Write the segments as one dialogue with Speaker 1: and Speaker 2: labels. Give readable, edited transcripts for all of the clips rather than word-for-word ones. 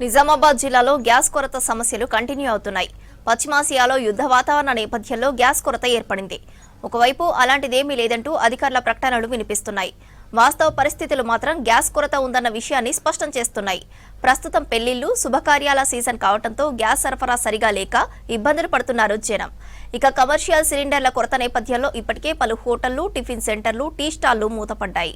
Speaker 1: నిజామాబాద్ జిల్లాలో గ్యాస్ కొరత సమస్యలు కంటిన్యూ అవుతున్నాయి. పశ్చిమాసియాలో యుద్ధ వాతావరణ నేపథ్యంలో గ్యాస్ కొరత ఏర్పడింది. ఒకవైపు అలాంటిదేమీ లేదంటూ అధికారుల ప్రకటనలు వినిపిస్తున్నాయి. వాస్తవ పరిస్థితులు మాత్రం గ్యాస్ కొరత ఉందన్న విషయాన్ని స్పష్టం చేస్తున్నాయి. ప్రస్తుతం పెళ్లిళ్లు, శుభకార్యాల సీజన్ కావడంతో గ్యాస్ సరఫరా సరిగా లేక ఇబ్బందులు పడుతున్నారు జనం. ఇక కమర్షియల్ సిలిండర్ల కొరత నేపథ్యంలో ఇప్పటికే పలు హోటళ్లు, టిఫిన్ సెంటర్లు, టీ స్టాళ్లు మూతపడ్డాయి.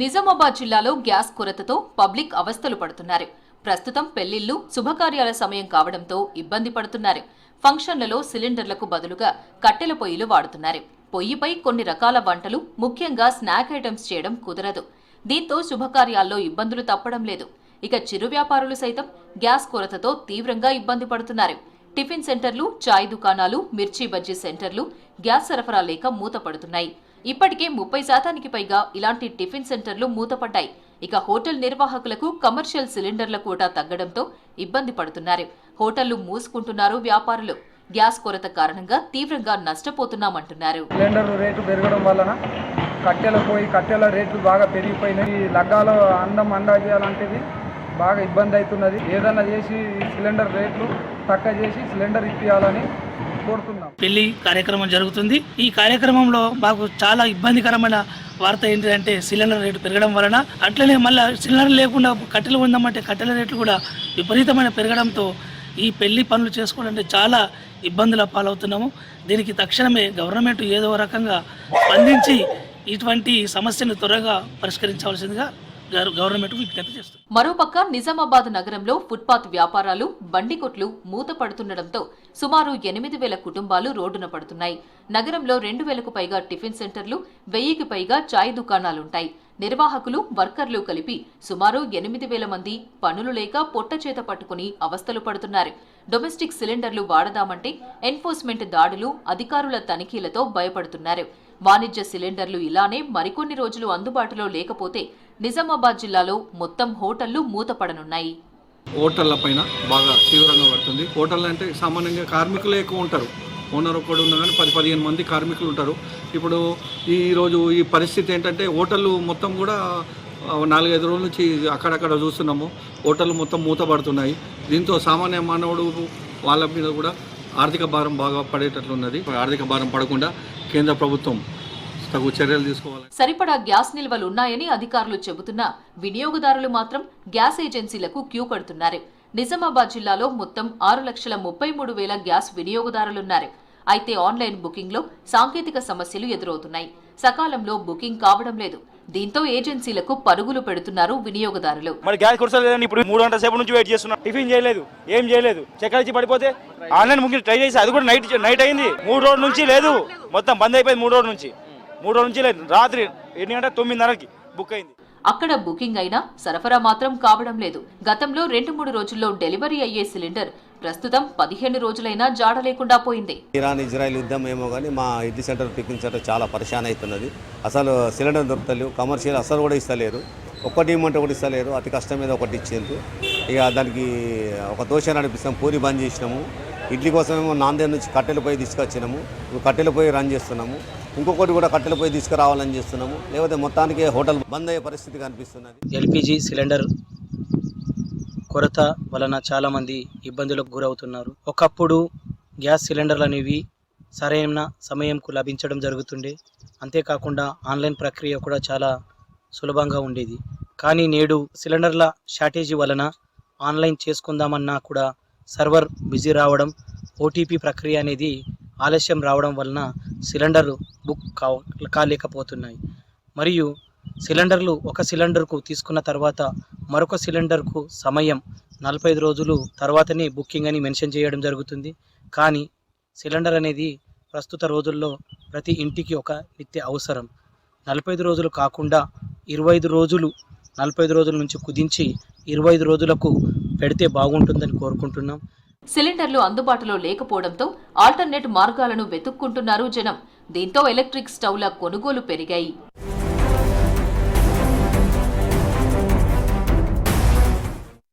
Speaker 2: నిజామాబాద్ జిల్లాలో గ్యాస్ కొరతతో పబ్లిక్ అవస్థలు పడుతున్నారు. ప్రస్తుతం పెళ్లిళ్లు, శుభకార్యాల సమయం కావడంతో ఇబ్బంది పడుతున్నారు. ఫంక్షన్లలో సిలిండర్లకు బదులుగా కట్టెల పొయ్యిలు వాడుతున్నారు. పొయ్యిపై కొన్ని రకాల వంటలు, ముఖ్యంగా స్నాక్ ఐటమ్స్ చేయడం కుదరదు. దీంతో శుభకార్యాల్లో ఇబ్బందులు తప్పడం లేదు. ఇక చిరు వ్యాపారులు సైతం గ్యాస్ కొరతతో తీవ్రంగా ఇబ్బంది పడుతున్నారు. టిఫిన్ సెంటర్లు, చాయ్ దుకాణాలు, మిర్చి బజ్జీ సెంటర్లు గ్యాస్ సరఫరా లేక మూతపడుతున్నాయి. ఇప్పటికే 30% పైగా ఇలాంటి టిఫిన్ సెంటర్లు మూతపడ్డాయి. ఇక హోటల్ నిర్వాహకులకు కమర్షియల్ సిలిండర్ల కోటా తగ్గడంతో ఇబ్బంది పడుతున్నారు. హోటళ్లు మూసుకుంటున్నారు వ్యాపారులు. గ్యాస్ కొరత కారణంగా తీవ్రంగా నష్టపోతున్నామంటున్నారు.
Speaker 3: సిలిండర్ రేటు పెరగడం వలన కట్టెల రేట్లు బాగా పెరిగిపోయినాయి. లగ్గాల అండాజేయాలంటేది బాగా ఇబ్బంది అవుతున్నది. ఏదైనా చేసి సిలిండర్ రేట్లు తక్కువ చేసి సిలిండర్ ఇప్పియాలని కోరుతున్నాం.
Speaker 4: పెళ్లి కార్యక్రమం జరుగుతుంది. ఈ కార్యక్రమంలో మాకు చాలా ఇబ్బందికరమైన వార్త ఏంటంటే సిలిండర్ రేటు పెరగడం వలన, అట్లనే మళ్ళీ సిలిండర్ లేకుండా కట్టెలు ఉందామంటే కట్టెల రేట్లు కూడా విపరీతమైన పెరగడంతో ఈ పెళ్లి పనులు చేసుకోవాలంటే చాలా ఇబ్బందుల పాలవుతున్నాము. దీనికి తక్షణమే గవర్నమెంట్ ఏదో రకంగా స్పందించి ఇటువంటి సమస్యను త్వరగా పరిష్కరించవలసిందిగా గవర్నమెంట్ విజ్ఞప్తి చేస్తుంది.
Speaker 2: మరోపక్క నిజామాబాద్ నగరంలో ఫుట్పాత్ వ్యాపారాలు, బండి కొట్లు మూతపడుతుండటంతో సుమారు 8,000 కుటుంబాలు రోడ్డున పడుతున్నాయి. నగరంలో 2,000కు పైగా టిఫిన్ సెంటర్లు, 1000కి పైగా చాయ్ దుకాణాలుంటాయి. నిర్వాహకులు, వర్కర్లు కలిపి సుమారు 8,000 మంది పనులు లేక పొట్ట చేత పట్టుకుని అవస్థలు పడుతున్నారు. డొమెస్టిక్ సిలిండర్లు వాడదామంటే ఎన్ఫోర్స్మెంట్ దాడులు, అధికారుల తనిఖీలతో భయపడుతున్నారు. వాణిజ్య సిలిండర్లు ఇలానే మరికొన్ని రోజులు అందుబాటులో లేకపోతే నిజామాబాద్ జిల్లాలో మొత్తం హోటళ్లు మూతపడనున్నాయి.
Speaker 5: హోటళ్ల పైన బాగా తీవ్రంగా పడుతుంది. హోటళ్ళు అంటే సామాన్యంగా కార్మికులే ఎక్కువ ఉంటారు. ఓనర్ ఒక్కడు ఉన్నా కానీ 10-15 మంది కార్మికులు ఉంటారు. ఇప్పుడు ఈరోజు ఈ పరిస్థితి ఏంటంటే హోటళ్ళు మొత్తం కూడా 4-5 రోజుల నుంచి అక్కడక్కడ చూస్తున్నాము. హోటళ్ళు మొత్తం మూతపడుతున్నాయి. దీంతో సామాన్య మానవుడు వాళ్ళ మీద కూడా ఆర్థిక భారం బాగా పడేటట్లున్నది. ఆర్థిక భారం పడకుండా కేంద్ర ప్రభుత్వం తగు చర్యలు తీసుకోవాలి.
Speaker 2: సరిపడా గ్యాస్ నిల్వలున్నాయని అధికారులు చెబుతున్నా వినియోగదారులు మాత్రం గ్యాస్ ఏజెన్సీలకు క్యూ కడుతున్నారు. నిజామాబాద్ జిల్లాలో మొత్తం 6,33,000 గ్యాస్ వినియోగదారులున్నారు. అయితే ఆన్లైన్ బుకింగ్లో సాంకేతిక సమస్యలు ఎదురవుతున్నాయి. సకాలంలో బుకింగ్ కావడం లేదు. దీంతో ఏజెన్సీలకు పరుగులు పెడుతున్నారు వినియోగదారులు.
Speaker 6: మరి గ్యాస్ కొరసలేదని ఇప్పుడు 3 గంటల సేపు నుంచి వెయిట్ చేస్తున్నాం. టిఫిన్ చేయలేదు, ఏం చేయలేదు. చక్కెర ఇచ్చి పడిపోతే ఆన్లైన్ బుకింగ్ ట్రై చేసి అది కూడా నైట్ అయింది. 3 రోజుల నుంచి లేదు, మొత్తం బంద్ అయిపోయింది. 3 రోజుల నుంచి లేదు. రాత్రి 8:09కి బుక్ అయింది.
Speaker 2: అక్కడ బుకింగ్ అయినా సరఫరా మాత్రం కావడం లేదు. గతంలో 2-3 రోజుల్లో డెలివరీ అయ్యే సిలిండర్ ప్రస్తుతం 15 రోజులైనా జాడ లేకుండా పోయింది.
Speaker 7: ఇరాన్ ఇజ్రాయెల్ యుద్ధం ఏమో కానీ మా ఇడ్లీ సెంటర్, టిఫిన్ సెంటర్ చాలా పరిశాన్ అవుతున్నది. అసలు సిలిండర్ దొరుకుతలేవు. కమర్షియల్ అసలు కూడా ఇస్తలేరు. ఒకటి ఇమ్మంటే ఒకటి ఇస్తలేరు. అతి కష్టం మీద ఒకటి ఇచ్చేందుకు ఇక దానికి ఒక దోశ నడిపిస్తాం. పూరి బంద్ చేసినాము. ఇడ్లీ కోసమేమో నాందేడ్ నుంచి కట్టెల పొయ్యి తీసుకొచ్చినాము. కట్టెల పొయ్యి రన్ చేస్తున్నాము. ఇంకొకటి కూడా కట్టెల పొయ్యి తీసుకురావాలని చేస్తున్నాము. లేకపోతే మొత్తానికి హోటల్ బంద్ అయ్యే పరిస్థితి కనిపిస్తున్నది.
Speaker 8: ఎల్పిజి సిలిండర్ కొరత వలన చాలామంది ఇబ్బందులకు గురవుతున్నారు. ఒకప్పుడు గ్యాస్ సిలిండర్లు అనేవి సరైన సమయంకు లభించడం జరుగుతుండే. అంతేకాకుండా ఆన్లైన్ ప్రక్రియ కూడా చాలా సులభంగా ఉండేది. కానీ నేడు సిలిండర్ల షార్టేజీ వలన ఆన్లైన్ చేసుకుందామన్నా కూడా సర్వర్ బిజీ రావడం, ఓటీపీ ప్రక్రియ అనేది ఆలస్యం రావడం వలన సిలిండర్లు బుక్ కాలేకపోతున్నాయి. మరియు సిలిండర్లు ఒక సిలిండర్కు తీసుకున్న తర్వాత మరొక సిలిండర్కు సమయం 45 రోజులు తర్వాతనే బుకింగ్ అని మెన్షన్ చేయడం జరుగుతుంది. కానీ సిలిండర్ అనేది ప్రస్తుత రోజుల్లో ప్రతి ఇంటికి ఒక నిత్య అవసరం. 45 రోజులు కాకుండా 25 రోజులు, 45 రోజుల నుంచి కుదించి 25 రోజులకు పెడితే బాగుంటుందని కోరుకుంటున్నాం.
Speaker 2: సిలిండర్లు అందుబాటులో లేకపోవడంతో ఆల్టర్నేట్ మార్గాలను వెతుక్కుంటున్నారు జనం. దీంతో ఎలక్ట్రిక్ స్టవ్ల కొనుగోలు పెరిగాయి.